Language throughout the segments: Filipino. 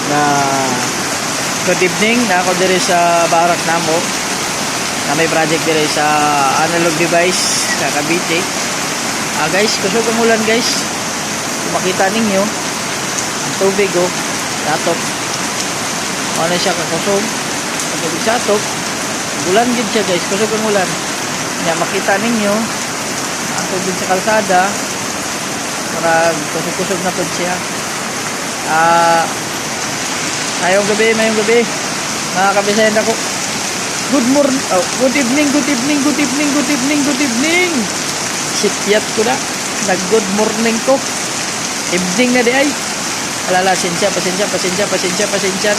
na good evening na ako dire sa Barak namo na may project dire sa analog device sa Cavite. Guys, kusog ang ulan guys. Kung makita ninyo ang tubig natop ano siya kakusog ang tubig sa atop ulan gid siya guys, kusog ang ulan nga makita ninyo ang tubig sa kalsada para kusog-kusog na po siya. Mayong gabi mga kabisayan ako. Good morning, good evening. Sityat ko na, nag good morning ko. Evening na di ay. Alala, pasensya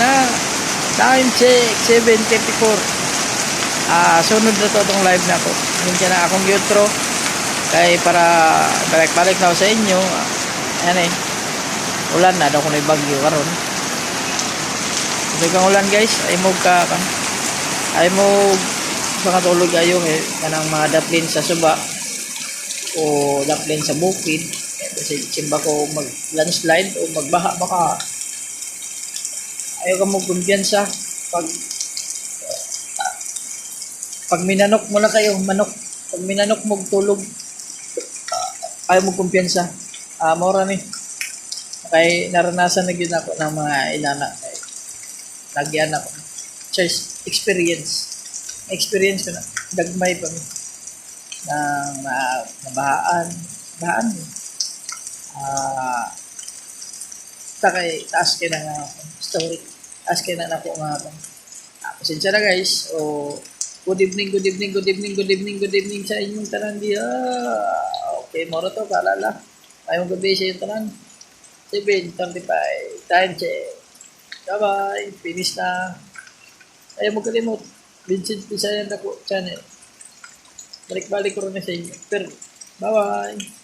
na. Time check, 7:34. Sunod na to itong live na ko. Hindi na akong outro. Kaya para balik-balik na ako sa inyo. Ayan ulan na daw kung may bagyo karon. Kung ulan guys, ay mo makatulog ayo kanang mga daplin sa suba o daplin sa bukid kasi simba ko mag landslide o magbaha baka ayaw ka mo kumpiyansa pag minanok mo na kayo pag minanok mo tulog ayaw mo kumpiyansa. Mora ni kay naranasan na gyud ako ng mga inana lagyan ako experience ko na dagmay pa mi ng nabahaan taas kay na story taas kay na ako nga pasensya na guys good evening sa inyong tanan diha. Okay moro to kalala ayong gabi sa inyong tanan 7:35 time check. Bye-bye. Finish na. Ayaw mo kalimot. Vincent Pisayan ako channel. Balik-balik ko rin na sa inyo. Pero, bye-bye.